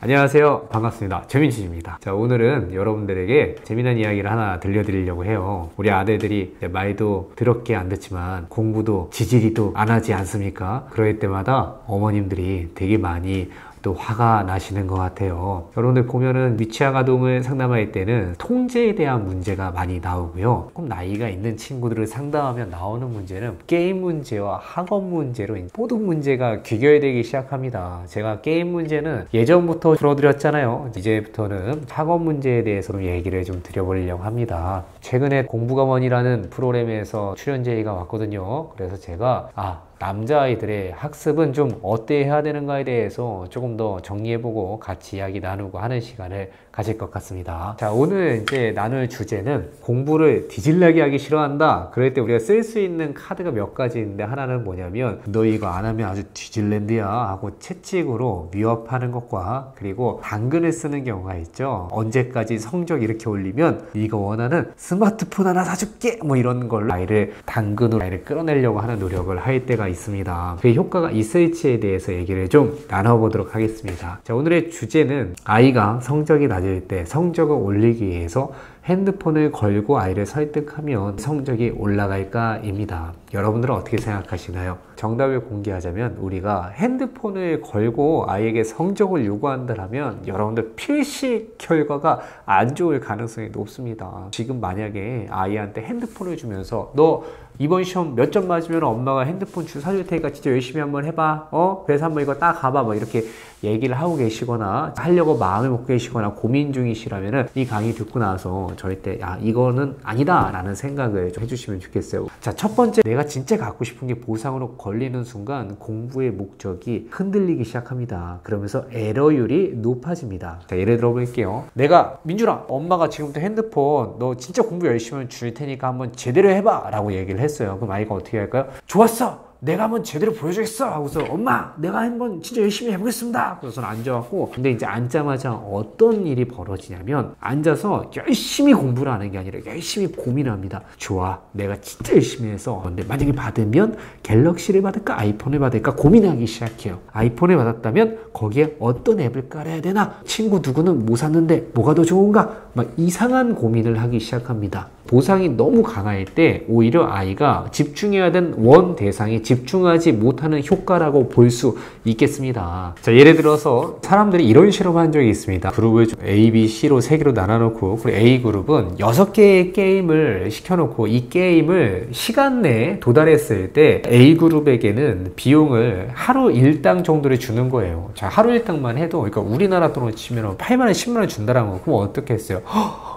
안녕하세요. 반갑습니다. 최민식입니다. 자, 오늘은 여러분들에게 재미난 이야기를 하나 들려드리려고 해요. 우리 아들들이 말도 더럽게 안 듣지만 공부도 지지리도 안 하지 않습니까? 그럴 때마다 어머님들이 되게 많이 또 화가 나시는 것 같아요. 여러분들 보면은 미취학 아동을 상담할 때는 통제에 대한 문제가 많이 나오고요. 조금 나이가 있는 친구들을 상담하면 나오는 문제는 게임 문제와 학업 문제로 모든 문제가 귀결되기 시작합니다. 제가 게임 문제는 예전부터 풀어드렸잖아요. 이제부터는 학업 문제에 대해서 얘기를 좀 드려보려고 합니다. 최근에 공부가원이라는 프로그램에서 출연 제의가 왔거든요. 그래서 제가 남자아이들의 학습은 좀 어떻게 해야 되는가에 대해서 조금 더 정리해보고 같이 이야기 나누고 하는 시간을 가질 것 같습니다. 자, 오늘 이제 나눌 주제는 공부를 뒤질나게 하기 싫어한다. 그럴 때 우리가 쓸 수 있는 카드가 몇 가지 있는데, 하나는 뭐냐면 너 이거 안 하면 아주 뒤질랜드야 하고 채찍으로 위협하는 것과, 그리고 당근을 쓰는 경우가 있죠. 언제까지 성적 이렇게 올리면 이거 원하는 스마트폰 하나 사줄게 뭐 이런 걸로 아이를 당근으로 아이를 끌어내려고 하는 노력을 할 때가 있습니다. 그 효과가 있을지에 대해서 얘기를 좀 나눠보도록 하겠습니다. 자, 오늘의 주제는 아이가 성적이 낮을 때 성적을 올리기 위해서 핸드폰을 걸고 아이를 설득하면 성적이 올라갈까입니다. 여러분들은 어떻게 생각하시나요? 정답을 공개하자면, 우리가 핸드폰을 걸고 아이에게 성적을 요구한다면 여러분들 필시 결과가 안 좋을 가능성이 높습니다. 지금 만약에 아이한테 핸드폰을 주면서 너 이번 시험 몇 점 맞으면 엄마가 핸드폰 사줄 테니까 진짜 열심히 한번 해봐. 그래서 한번 이거 딱 가봐. 뭐 이렇게 얘기를 하고 계시거나 하려고 마음을 먹고 계시거나 고민 중이시라면은 이 강의 듣고 나서 절대 이거는 아니다 라는 생각을 좀 해주시면 좋겠어요. 자, 첫 번째, 내가 진짜 갖고 싶은 게 보상으로 걸리는 순간 공부의 목적이 흔들리기 시작합니다. 그러면서 에러율이 높아집니다. 자, 예를 들어 볼게요. 내가 민준아, 엄마가 지금부터 핸드폰 너 진짜 공부 열심히 하면 줄 테니까 한번 제대로 해봐 라고 얘기를 했어요. 그럼 아이가 어떻게 할까요? 좋았어! 내가 한번 제대로 보여주겠어 하고서 엄마 내가 한번 진짜 열심히 해보겠습니다. 그래서 앉아갖고, 근데 이제 앉자마자 어떤 일이 벌어지냐면, 앉아서 열심히 공부를 하는 게 아니라 열심히 고민을 합니다. 좋아, 내가 진짜 열심히 해서 근데 만약에 받으면 갤럭시를 받을까 아이폰을 받을까 고민하기 시작해요. 아이폰을 받았다면 거기에 어떤 앱을 깔아야 되나, 친구 누구는 뭐 샀는데 뭐가 더 좋은가, 막 이상한 고민을 하기 시작합니다. 보상이 너무 강할 때 오히려 아이가 집중해야 된 원 대상에 집중하지 못하는 효과라고 볼 수 있겠습니다. 자, 예를 들어서 사람들이 이런 실험을 한 적이 있습니다. 그룹을 A, B, C로 3개로 나눠놓고, 그리고 A그룹은 6개의 게임을 시켜놓고 이 게임을 시간 내에 도달했을 때 A그룹에게는 비용을 하루 일당 정도를 주는 거예요. 자, 하루 일당만 해도, 그러니까 우리나라 돈으로 치면 8만원, 10만원 준다라는 거. 그럼 어떻게 했어요?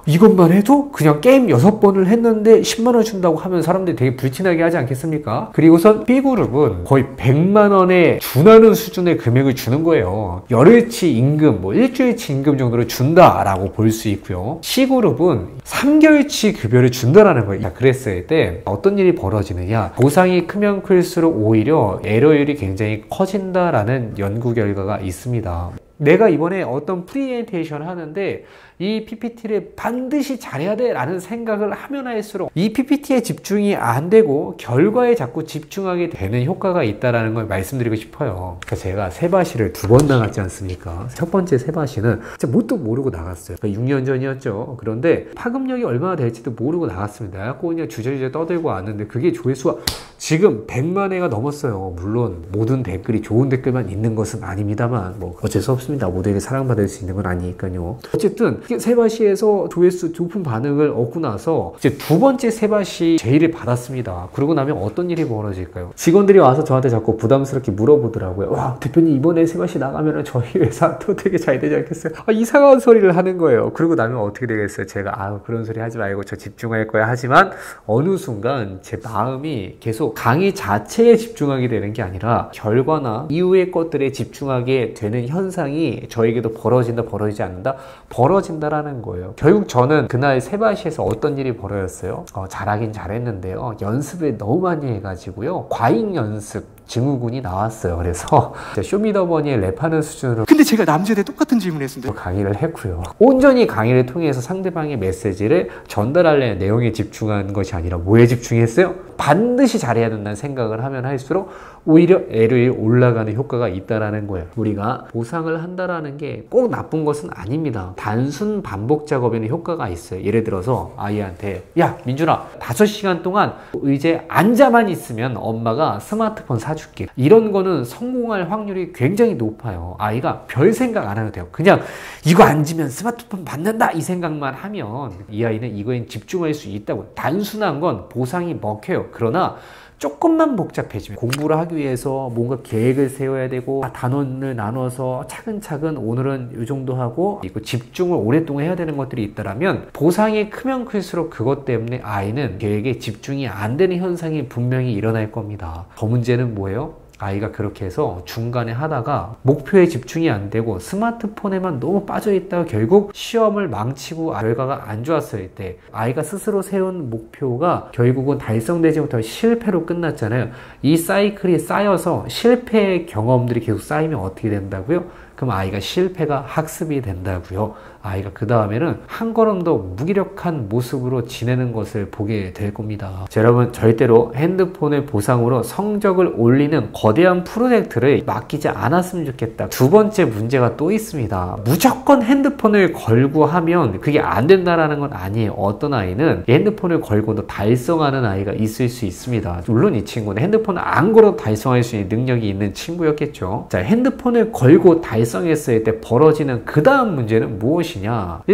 이것만 해도 그냥 게임 6번을 했는데 10만원 준다고 하면 사람들이 되게 불티나게 하지 않겠습니까? 그리고선 B그룹은 거의 100만원에 준하는 수준의 금액을 주는 거예요. 열흘치 임금, 뭐 일주일치 임금 정도를 준다라고 볼 수 있고요. C그룹은 3개월치 급여를 준다라는 거예요. 자, 그랬을 때 어떤 일이 벌어지느냐, 보상이 크면 클수록 오히려 에러율이 굉장히 커진다라는 연구 결과가 있습니다. 내가 이번에 어떤 프리젠테이션을 하는데 이 PPT를 반드시 잘해야 돼 라는 생각을 하면 할수록 이 PPT에 집중이 안 되고 결과에 자꾸 집중하게 되는 효과가 있다는 걸 말씀드리고 싶어요. 그러니까 제가 세바시를 2번 나갔지 않습니까? 첫 번째 세바시는 진짜 뭣도 모르고 나갔어요. 그러니까 6년 전이었죠. 그런데 파급력이 얼마나 될지도 모르고 나갔습니다. 그래갖고 그냥 주저주저 떠들고 왔는데 그게 조회수가 지금 100만 회가 넘었어요. 물론 모든 댓글이 좋은 댓글만 있는 것은 아닙니다만 뭐 어쩔 수 없습니다. 모두에게 사랑받을 수 있는 건 아니니까요. 어쨌든 세바시에서 조회수 높은 반응을 얻고 나서 이제 2번째 세바시 제의를 받았습니다. 그러고 나면 어떤 일이 벌어질까요? 직원들이 와서 저한테 자꾸 부담스럽게 물어보더라고요. 와, 대표님 이번에 세바시 나가면 저희 회사도 되게 잘 되지 않겠어요? 이상한 소리를 하는 거예요. 그러고 나면 어떻게 되겠어요? 제가 그런 소리 하지 말고 저 집중할 거야 하지만 어느 순간 제 마음이 계속 강의 자체에 집중하게 되는 게 아니라 결과나 이후의 것들에 집중하게 되는 현상이 저에게도 벌어지지 않는다? 벌어진다라는 거예요. 결국 저는 그날 세바시에서 어떤 일이 벌어졌어요? 잘하긴 잘했는데요. 연습을 너무 많이 해가지고요. 과잉 연습, 증후군이 나왔어요. 그래서 쇼미더머니에 랩하는 수준으로 근데 제가 남자한테 똑같은 질문했는데 강의를 했고요. 온전히 강의를 통해서 상대방의 메시지를 전달하려는 내용에 집중한 것이 아니라 뭐에 집중했어요? 반드시 잘해야 된다는 생각을 하면 할수록 오히려 LOE 올라가는 효과가 있다라는 거예요. 우리가 보상을 한다라는 게 꼭 나쁜 것은 아닙니다. 단순 반복 작업에는 효과가 있어요. 예를 들어서 아이한테 야 민준아 5시간 동안 의자에 앉아만 있으면 엄마가 스마트폰 사줄게. 이런 거는 성공할 확률이 굉장히 높아요. 아이가 별 생각 안 해도 돼요. 그냥 이거 앉으면 스마트폰 받는다 이 생각만 하면 이 아이는 이거에 집중할 수 있다고. 단순한 건 보상이 먹혀요. 그러나 조금만 복잡해지면 공부를 하기 위해서 뭔가 계획을 세워야 되고 단원을 나눠서 차근차근 오늘은 이 정도 하고 집중을 오랫동안 해야 되는 것들이 있다면 보상이 크면 클수록 그것 때문에 아이는 계획에 집중이 안 되는 현상이 분명히 일어날 겁니다. 더 문제는 뭐예요? 아이가 그렇게 해서 중간에 하다가 목표에 집중이 안 되고 스마트폰에만 너무 빠져있다가 결국 시험을 망치고 결과가 안 좋았을 때 아이가 스스로 세운 목표가 결국은 달성되지 못하고 실패로 끝났잖아요. 이 사이클이 쌓여서 실패의 경험들이 계속 쌓이면 어떻게 된다고요? 그럼 아이가 실패가 학습이 된다고요. 아이가 그 다음에는 한 걸음 더 무기력한 모습으로 지내는 것을 보게 될 겁니다. 자, 여러분 절대로 핸드폰을 보상으로 성적을 올리는 거대한 프로젝트를 맡기지 않았으면 좋겠다. 두 번째 문제가 또 있습니다. 무조건 핸드폰을 걸고 하면 그게 안 된다라는 건 아니에요. 어떤 아이는 핸드폰을 걸고도 달성하는 아이가 있을 수 있습니다. 물론 이 친구는 핸드폰을 안 걸어도 달성할 수 있는 능력이 있는 친구였겠죠. 자, 핸드폰을 걸고 달성했을 때 벌어지는 그 다음 문제는 무엇이냐?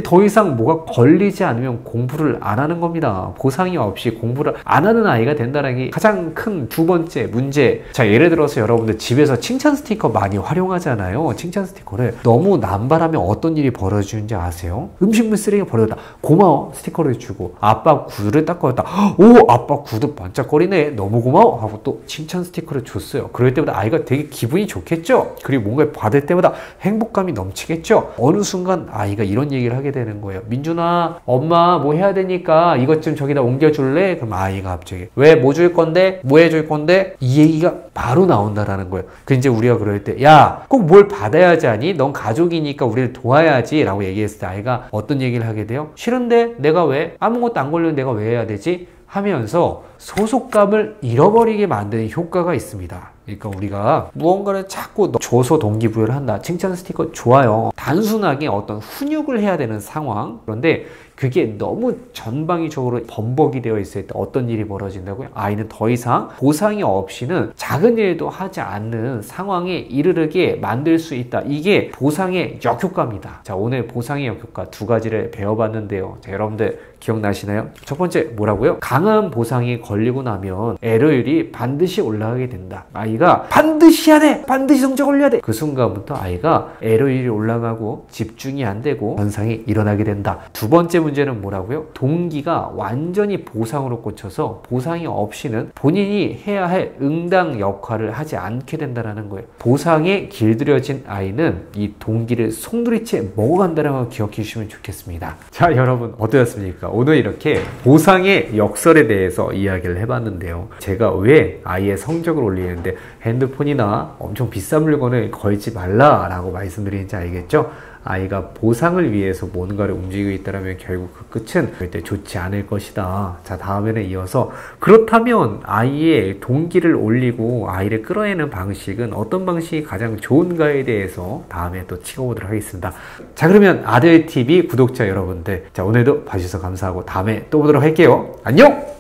더 이상 뭐가 걸리지 않으면 공부를 안 하는 겁니다. 보상이 없이 공부를 안 하는 아이가 된다는 게 가장 큰 두 번째 문제. 자, 예를 들어서 여러분들 집에서 칭찬 스티커 많이 활용하잖아요. 칭찬 스티커를 너무 남발하면 어떤 일이 벌어지는지 아세요? 음식물 쓰레기 버려다 고마워 스티커를 주고 아빠 구두를 닦아줬다. 오 아빠 구두 반짝거리네 너무 고마워 하고 또 칭찬 스티커를 줬어요. 그럴 때마다 아이가 되게 기분이 좋겠죠. 그리고 뭔가를 받을 때마다 행복감이 넘치겠죠. 어느 순간 아이가 이런 얘기를 하게 되는 거예요. 민준아 엄마 뭐 해야 되니까 이것 좀 저기다 옮겨줄래? 그럼 아이가 갑자기 왜 뭐 줄 건데? 뭐 해줄 건데? 이 얘기가 바로 나온다라는 거예요. 그 이제 우리가 그럴 때 야 꼭 뭘 받아야지 하니? 넌 가족이니까 우리를 도와야지 라고 얘기했을 때 아이가 어떤 얘기를 하게 돼요? 싫은데 내가 왜? 아무것도 안 걸리는 내가 왜 해야 되지? 하면서 소속감을 잃어버리게 만드는 효과가 있습니다. 그러니까 우리가 무언가를 자꾸 줘서 동기부여를 한다. 칭찬 스티커 좋아요. 단순하게 어떤 훈육을 해야 되는 상황. 그런데 그게 너무 전방위적으로 범벅이 되어 있을 때 어떤 일이 벌어진다고요? 아이는 더 이상 보상이 없이는 작은 일도 하지 않는 상황에 이르게 만들 수 있다. 이게 보상의 역효과입니다. 자, 오늘 보상의 역효과 두 가지를 배워봤는데요. 자, 여러분들 기억나시나요? 첫 번째 뭐라고요? 강한 보상이 걸리고 나면 에러율이 반드시 올라가게 된다. 아이가 반드시 해야 돼! 반드시 성적 올려야 돼! 그 순간부터 아이가 에러율이 올라가고 집중이 안 되고 현상이 일어나게 된다. 두 번째 문제는 뭐라고요? 동기가 완전히 보상으로 꽂혀서 보상이 없이는 본인이 해야 할 응당 역할을 하지 않게 된다는 거예요. 보상에 길들여진 아이는 이 동기를 송두리째 먹어간다는 걸 기억해 주시면 좋겠습니다. 자, 여러분 어떠셨습니까? 오늘 이렇게 보상의 역설에 대해서 이야기를 해봤는데요. 제가 왜 아이의 성적을 올리는데 핸드폰이나 엄청 비싼 물건을 걸지 말라라고 말씀드리는지 알겠죠? 아이가 보상을 위해서 뭔가를 움직이고 있다면 결국 그 끝은 절대 좋지 않을 것이다. 자, 다음에는 이어서 그렇다면 아이의 동기를 올리고 아이를 끌어내는 방식은 어떤 방식이 가장 좋은가에 대해서 다음에 또 찍어보도록 하겠습니다. 자, 그러면 아들TV 구독자 여러분들, 자, 오늘도 봐주셔서 감사하고 다음에 또 보도록 할게요. 안녕!